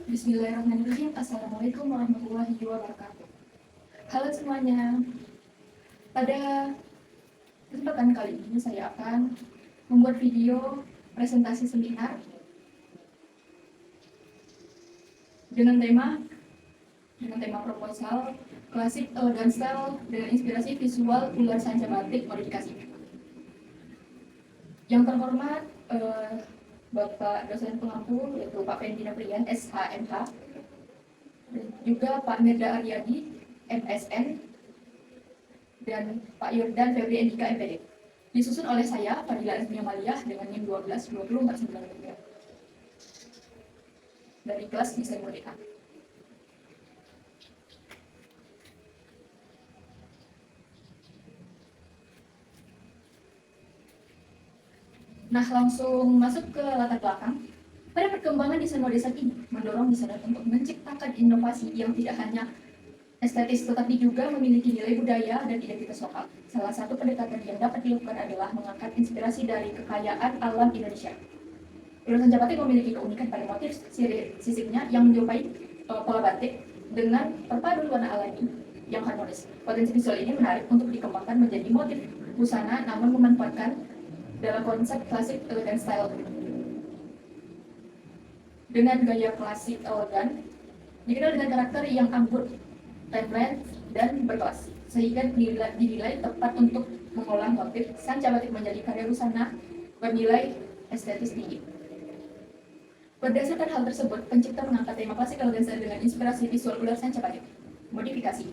Bismillahirrahmanirrahim. Assalamualaikum warahmatullahi wabarakatuh. Halo semuanya. Pada kesempatan kali ini saya akan membuat video presentasi seminar dengan tema proposal klasik elegan style dengan inspirasi visual ular sanca batik modifikasi. Yang terhormat Bapak dosen pengampu yaitu Pak Fendi Noprian, SHMH, dan juga Pak Mirda Aryadi, MSN, dan Pak Yordan Febri Endika, MPD. Disusun oleh saya, Fadila Azmi Amaliyah, dengan NIM 12-20-49 dari kelas Desain Merdeka. Nah, langsung masuk ke latar belakang. Pada perkembangan desain modern ini mendorong desainer untuk menciptakan inovasi yang tidak hanya estetis tetapi juga memiliki nilai budaya dan identitas lokal. Salah satu pendekatan yang dapat dilakukan adalah mengangkat inspirasi dari kekayaan alam Indonesia. Ular sanca batik memiliki keunikan pada motif sisiknya yang menyerupai pola batik dengan perpaduan warna alami yang harmonis. Potensi visual ini menarik untuk dikembangkan menjadi motif busana namun memanfaatkan dalam konsep klasik elegan style. Dengan gaya klasik elegan, dikenal dengan karakter yang anggun, template, dan berkelas, sehingga dinilai tepat untuk mengolah motif sanca batik menjadi karya busana bernilai estetis tinggi. Berdasarkan hal tersebut, pencipta mengangkat tema klasik elegan style dengan inspirasi visual ular sanca batik modifikasi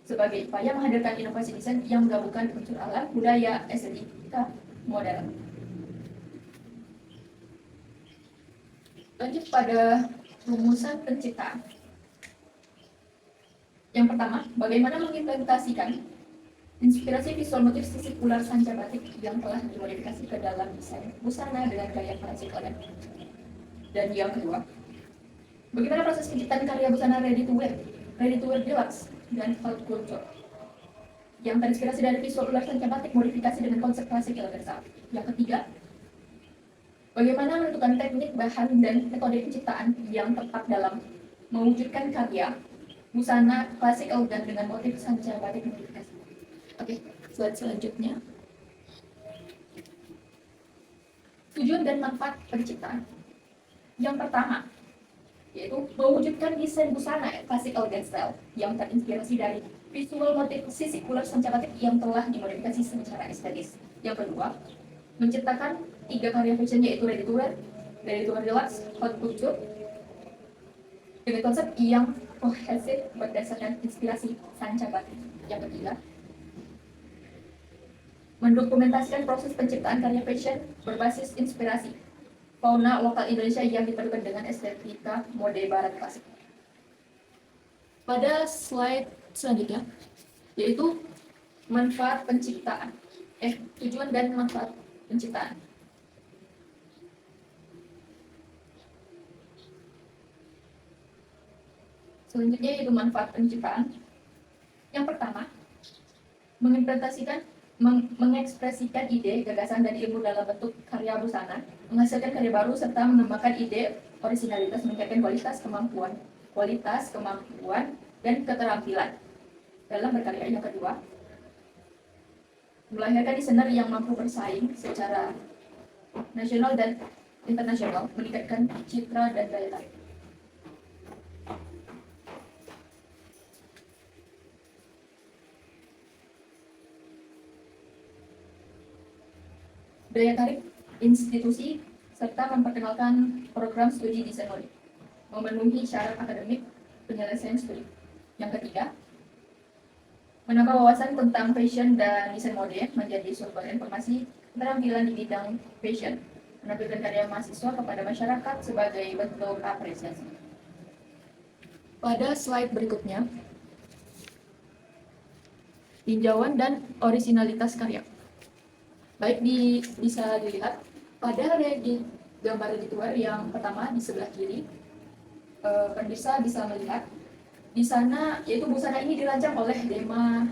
sebagai upaya menghadirkan inovasi desain yang menggabungkan unsur alam, budaya, estetika, modern. Lanjut pada rumusan penciptaan. Yang pertama, bagaimana mengimplementasikan inspirasi visual motif sisik ular sanca batik yang telah dimodifikasi ke dalam desain busana dengan gaya klasik elegan. Dan yang kedua, bagaimana proses penciptaan karya busana ready to wear deluxe, dan haute couture yang terinspirasi dari visual ular sanca batik modifikasi dengan konsep klasik elegan style. Yang ketiga, bagaimana menentukan teknik, bahan, dan metode penciptaan yang tepat dalam mewujudkan karya busana klasik elegan dengan motif sanca batik modifikasi. Oke, slide selanjutnya. Tujuan dan manfaat penciptaan. Yang pertama, yaitu mewujudkan desain busana klasik elegan style yang terinspirasi dari visual motif sisik ular sanca batik yang telah dimodifikasi secara estetis. Yang kedua, menciptakan 3 karya fashion yaitu ready to wear deluxe, haute couture dengan konsep yang kohesif berdasarkan inspirasi sanca batik. Yang ketiga, mendokumentasikan proses penciptaan karya fashion berbasis inspirasi fauna lokal Indonesia yang dipadukan dengan estetika mode barat klasik. Pada slide selanjutnya, yaitu manfaat penciptaan. Tujuan dan manfaat penciptaan. Selanjutnya yaitu manfaat penciptaan. Yang pertama, mengekspresikan ide, gagasan, dan ilmu dalam bentuk karya busana, menghasilkan karya baru, serta mengembangkan ide originalitas, meningkatkan kualitas, kemampuan, dan keterampilan dalam berkarya. Yang kedua, melahirkan desainer yang mampu bersaing secara nasional dan internasional, meningkatkan citra dan daya tarik. Daya tarik institusi serta memperkenalkan program studi desain mode, memenuhi syarat akademik penyelesaian studi. Yang ketiga, menambah wawasan tentang fashion dan desain mode menjadi sumber informasi keterampilan di bidang fashion, menampilkan karya mahasiswa kepada masyarakat sebagai bentuk apresiasi. Pada slide berikutnya, tinjauan dan originalitas karya. Baik, bisa dilihat pada gambar ready to wear yang pertama di sebelah kiri, pemirsa bisa melihat di sana, yaitu busana ini dirancang oleh Dema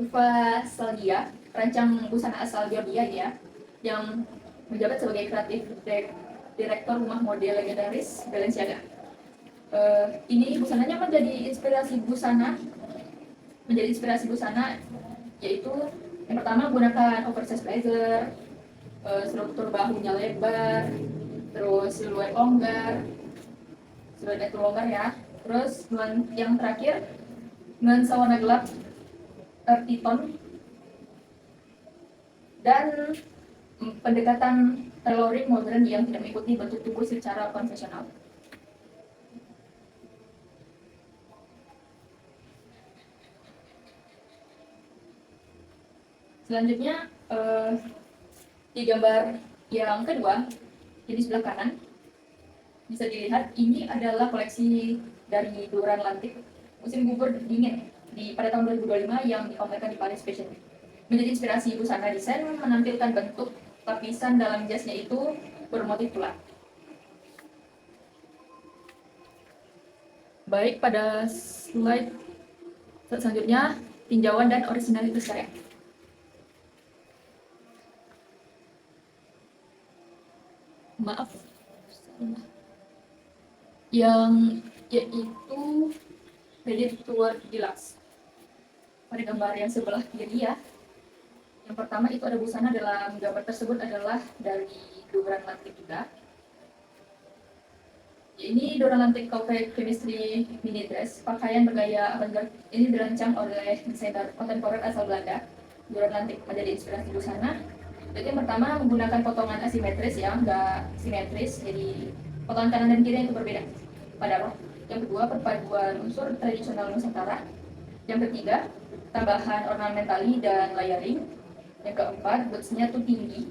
Dufasaldia, perancang busana asal Georgia ya, yang menjabat sebagai kreatif direktur rumah mode legendaris Balenciaga. Ini busananya menjadi inspirasi busana, yaitu yang pertama menggunakan oversize blazer, struktur bahunya lebar, terus siluet longgar ya. Terus yang terakhir nuansa warna gelap earthy tone dan pendekatan tailoring modern yang tidak mengikuti bentuk tubuh secara konvensional. Selanjutnya di gambar yang kedua, di sebelah kanan, bisa dilihat ini adalah koleksi dari Duran Lantik musim gugur dingin pada tahun 2025 yang dipamerkan di Paris Fashion Week. Menjadi inspirasi busana desain menampilkan bentuk lapisan dalam jasnya itu bermotif ular. Baik, pada slide selanjutnya tinjauan dan originalitas karya. Maaf, yang yaitu Ready to Wear Deluxe. Pada gambar yang sebelah kiri ya, yang pertama itu ada busana dalam gambar tersebut adalah dari Duran Lantik juga. Ini Duran Lantik Coupé Chemistry Mini Dress, pakaian bergaya avant-garde. Ini dirancang oleh desainer kontemporer asal Belanda. Duran Lantik menjadi inspirasi busana. Jadi yang pertama menggunakan potongan asimetris ya, enggak simetris, jadi potongan kanan dan kiri itu berbeda pada rok. Yang kedua, perpaduan unsur tradisional Nusantara. Yang ketiga, tambahan ornamentali dan layering. Yang keempat, bootsnya tuh tinggi,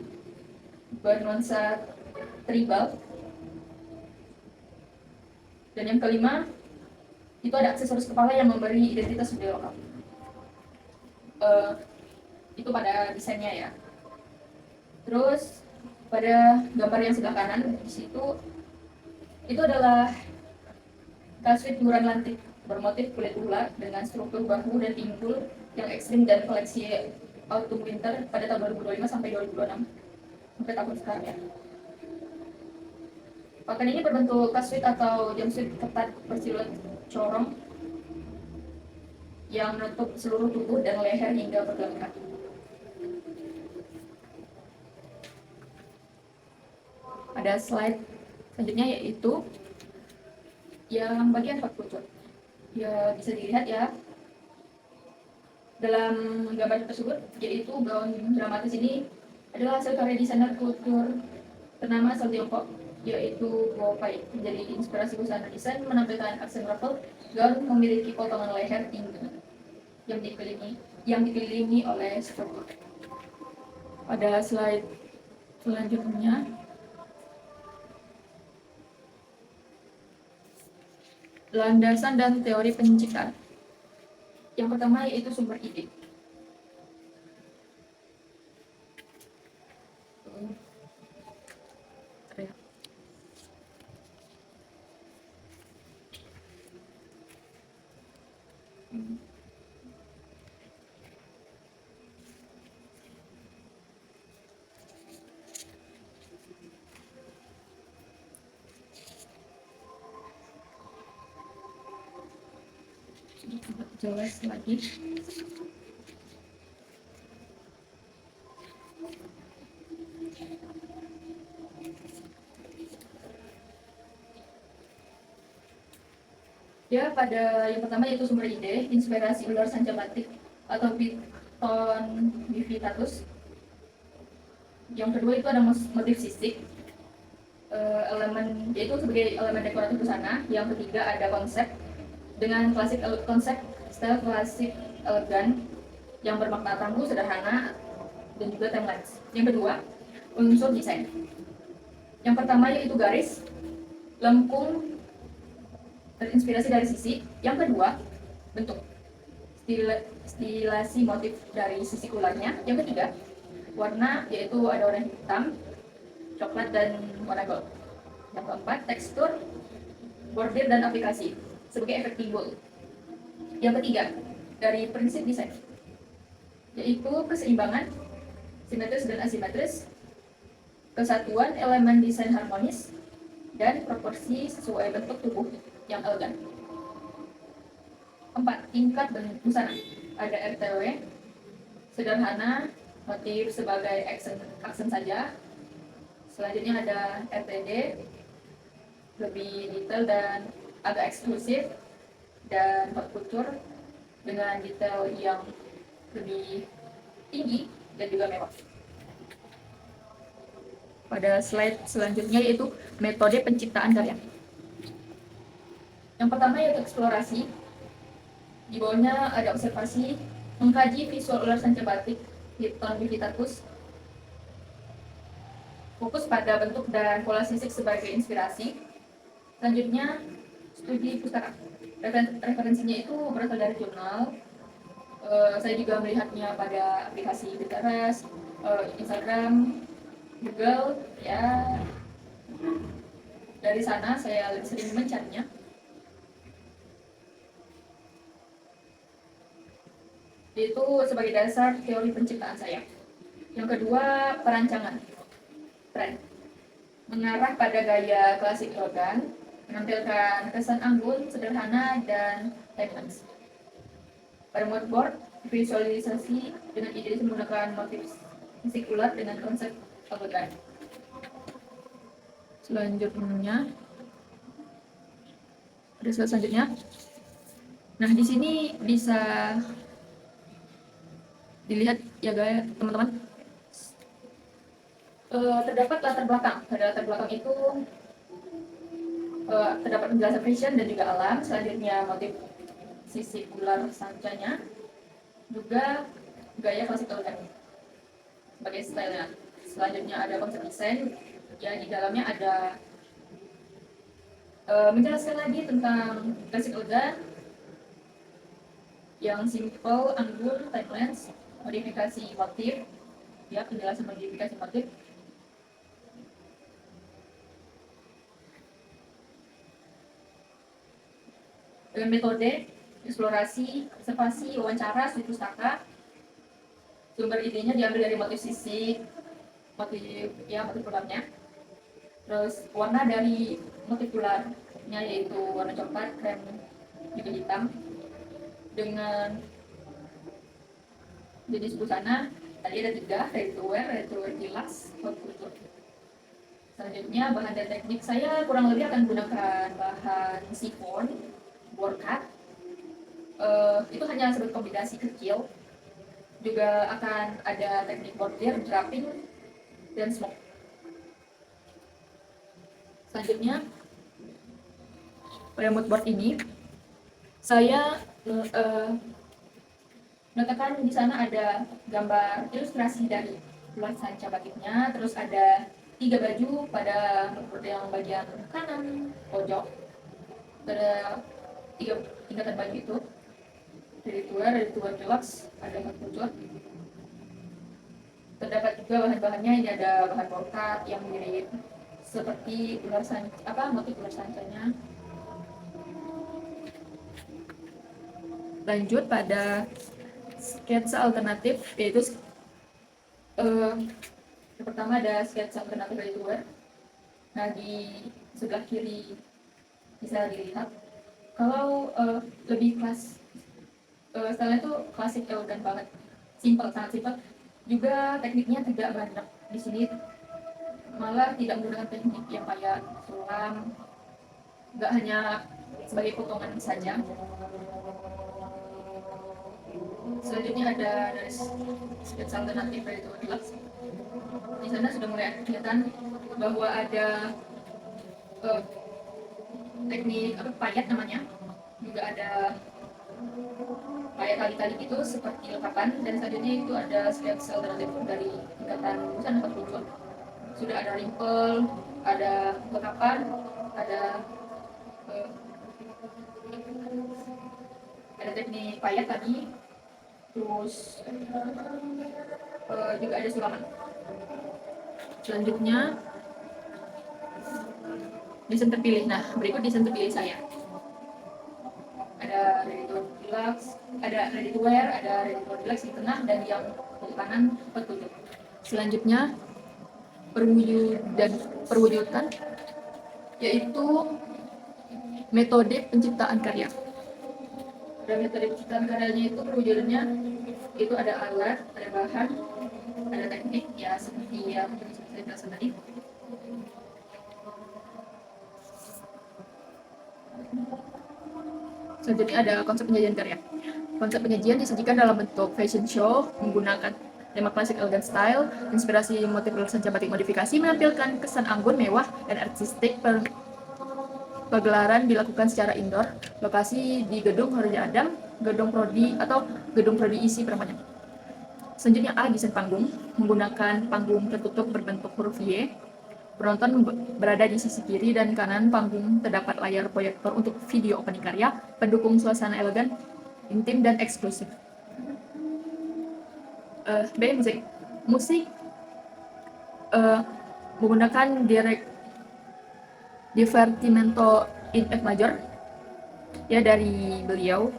bernuansa tribal. Dan yang kelima, itu ada aksesoris kepala yang memberi identitas budaya lokal. Itu pada desainnya ya. Terus pada gambar yang sebelah kanan di situ itu adalah kasut Duran Lantik bermotif kulit ular dengan struktur bahu dan pinggul yang ekstrim dan koleksi autumn winter pada tahun 2025 sampai 2026 sampai tahun sekarang ya. Pakaian ini berbentuk kasut atau jumpsuit ketat bersiluet corong yang menutup seluruh tubuh dan leher hingga pergelangan kaki. Ada slide selanjutnya yaitu yang bagian hot couture. Ya bisa dilihat ya dalam gambar tersebut, yaitu gaun dramatis ini adalah hasil karya desainer kultur ternama asal Tiongkok, yaitu Guo Pai. Menjadi inspirasi busana desain menampilkan aksen ruffle. Gaun memiliki potongan leher tinggi yang dikelilingi oleh struktur. Pada slide selanjutnya landasan dan teori penciptaan. Yang pertama yaitu sumber ide. Jelas lagi. Ya, pada yang pertama yaitu sumber ide, inspirasi ular sanca batik atau Piton bivitatus. Yang kedua itu ada motif sisik, elemen yaitu sebagai elemen dekoratif busana. Yang ketiga ada konsep dengan konsep style klasik elegan yang bermakna tangguh, sederhana, dan juga timeless. Yang kedua, unsur desain. Yang pertama yaitu garis, lengkung, terinspirasi dari sisi. Yang kedua, bentuk, stilasi motif dari sisi ularnya. Yang ketiga, warna, yaitu ada warna hitam, coklat, dan warna gold. Yang keempat, tekstur, bordir, dan aplikasi sebagai efek timbul. Yang ketiga, dari prinsip desain, yaitu keseimbangan, simetris dan asimetris, kesatuan elemen desain harmonis, dan proporsi sesuai bentuk tubuh yang elegan. 4. Tingkat busana. Ada RTW, sederhana, motif sebagai aksen saja. Selanjutnya ada RTD, lebih detail dan agak eksklusif, dan haute couture dengan detail yang lebih tinggi dan juga mewah. Pada slide selanjutnya yaitu metode penciptaan karya. Yang pertama yaitu eksplorasi. Di bawahnya ada observasi, mengkaji visual ular sanca batik Hiton Vivitatus, fokus pada bentuk dan pola sisik sebagai inspirasi. Selanjutnya, studi pustaka. Referensinya itu berasal dari jurnal. Saya juga melihatnya pada aplikasi Pinterest, Instagram, Google. Ya, dari sana saya lebih sering mencarinya. Itu sebagai dasar teori penciptaan saya. Yang kedua, perancangan. Tren. Mengarah pada gaya klasik elegan, menampilkan kesan anggun, sederhana, dan timeless. Pada mood board, visualisasi dengan ide menggunakan motif sikular dengan konsep elegan. Selanjutnya, ada slide selanjutnya. Nah, di sini bisa dilihat ya guys, teman-teman. Terdapat latar belakang. Pada latar belakang itu terdapat penjelasan fashion dan juga alam. Selanjutnya motif sisi ular sancanya, juga gaya klasik elegan sebagai stylenya. Selanjutnya ada konsep desain, ya di dalamnya ada menjelaskan lagi tentang klasik elegan yang simple, anggun, timeless, modifikasi motif, ya penjelasan modifikasi motif. Dengan metode eksplorasi, observasi, wawancara, studi pustaka. Sumber idenya diambil dari motif sisik, motif ularnya. Terus warna dari motif ularnya yaitu warna coklat, krem, juga hitam. Dengan jenis busana tadi ada 3, ready to wear deluxe, haute couture. Selanjutnya bahan dan teknik saya kurang lebih akan menggunakan bahan chiffon, brocade. Itu hanya sebagai kombinasi kecil. Juga akan ada teknik bordir, draping, dan smoke. Selanjutnya pada mood board ini saya meletakkan di sana ada gambar ilustrasi dari ular sanca batiknya, terus ada 3 baju pada mood yang bagian kanan pojok. Ada 3 tingkatan baju itu. Ready to wear deluxe, ada haute couture. Terdapat juga bahan-bahannya, ini ada bahan brocade yang mirip seperti ular sanca, motif ular sancanya. Lanjut pada sketsa alternatif, yaitu yang pertama ada sketsa alternatif ready to wear. Nah, di sebelah kiri bisa dilihat kalau lebih stylenya itu klasik elegan banget, simple, sangat simple. Juga tekniknya tidak banyak di sini, malah tidak menggunakan teknik yang kayak sulam, nggak hanya sebagai potongan saja. Selanjutnya ada dari sketsa alternatif ready to wear deluxe. Di sana sudah mulai kelihatan bahwa ada teknik payat namanya, juga ada kayak tali-tali itu seperti lengkapan. Dan selanjutnya itu ada sketsa alternatif dari tingkatan busana haute couture. Sudah ada rimpel, ada lengkapan, ada teknik payat tadi, terus juga ada sulaman. Selanjutnya desain terpilih. Nah, berikut desain terpilih saya. Ada ready to wear deluxe, ada ready to wear, ada ready to wear deluxe di tengah, dan yang di kanan haute couture. Selanjutnya perwujudan yaitu metode penciptaan karya. Pada metode penciptaan karyanya itu perwujudannya itu ada alat, ada bahan, ada teknik ya seperti yang saya jelaskan tadi. Selanjutnya ada konsep penyajian karya. Konsep penyajian disajikan dalam bentuk fashion show menggunakan tema klasik elegant style, inspirasi motif lukisan batik modifikasi, menampilkan kesan anggun, mewah, dan artistik. Pagelaran dilakukan secara indoor, lokasi di Gedung Raja Adam, Gedung Prodi atau Gedung Prodi isi Pramonya. Selanjutnya A, desain panggung, menggunakan panggung tertutup berbentuk huruf Y. Penonton berada di sisi kiri dan kanan panggung, terdapat layar proyektor untuk video opening karya, pendukung suasana elegan, intim, dan eksklusif. B, musik. Musik menggunakan Divertimento in F major ya dari beliau.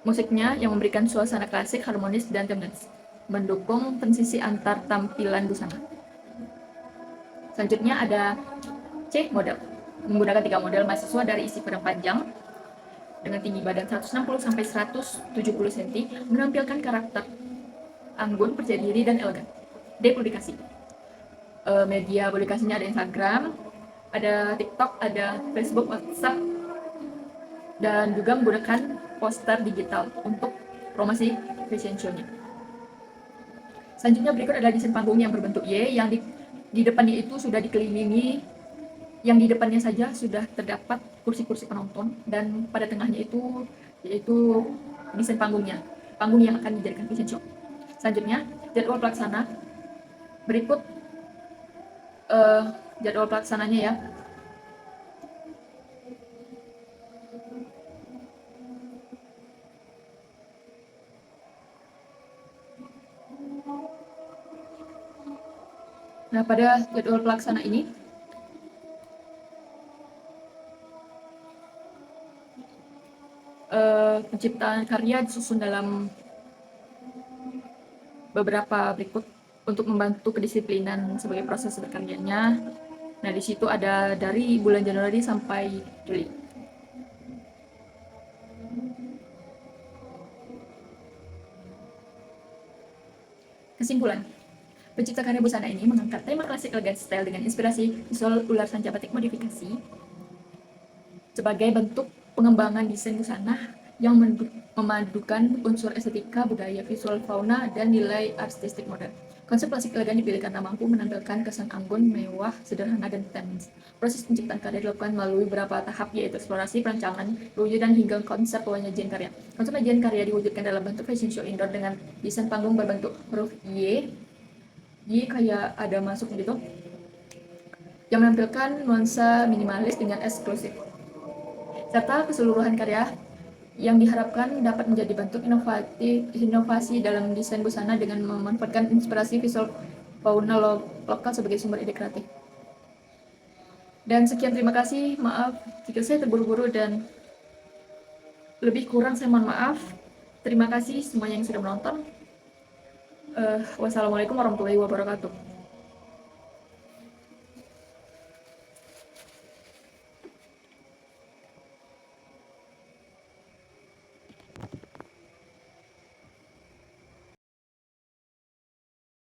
Musiknya yang memberikan suasana klasik, harmonis, dan timeless, mendukung transisi antar tampilan busana. Selanjutnya ada C, model. Menggunakan 3 model mahasiswa dari isi padang panjang dengan tinggi badan 160 sampai 170 cm, menampilkan karakter anggun, percaya diri, dan elegan. D, publikasi. Media publikasinya ada Instagram, ada TikTok, ada Facebook, WhatsApp, dan juga menggunakan poster digital untuk promosi fashion show-nya. Selanjutnya berikut adalah desain panggung yang berbentuk Y, yang di depannya itu sudah dikelilingi, yang di depannya saja sudah terdapat kursi-kursi penonton, dan pada tengahnya itu yaitu desain panggungnya, panggung yang akan dijadikan fashion show. Selanjutnya jadwal pelaksana. Berikut jadwal pelaksananya ya. Nah, pada jadwal pelaksana ini penciptaan karya disusun dalam beberapa berikut untuk membantu kedisiplinan sebagai proses berkaryanya. Nah, di situ ada dari bulan Januari sampai Juli. Kesimpulan, pencipta karya busana ini mengangkat tema klasik elegant style dengan inspirasi visual ular sanca batik modifikasi sebagai bentuk pengembangan desain busana yang memadukan unsur estetika, budaya, visual, fauna, dan nilai artistik modern. Konsep klasik elegan dipilih karena mampu menampilkan kesan anggun, mewah, sederhana, dan timeless. Proses penciptaan karya dilakukan melalui beberapa tahap, yaitu eksplorasi, perancangan, pewujudan, hingga konsep penyajian karya. Konsep penyajian karya diwujudkan dalam bentuk fashion show indoor dengan desain panggung berbentuk huruf Y kayak ada masuk gitu, yang menampilkan nuansa minimalis dengan eksklusif, serta keseluruhan karya yang diharapkan dapat menjadi bentuk inovasi dalam desain busana dengan memanfaatkan inspirasi visual fauna lokal sebagai sumber ide kreatif. Dan sekian, terima kasih. Maaf jika saya terburu-buru dan lebih kurang saya mohon maaf. Terima kasih semuanya yang sudah menonton. Wassalamualaikum warahmatullahi wabarakatuh.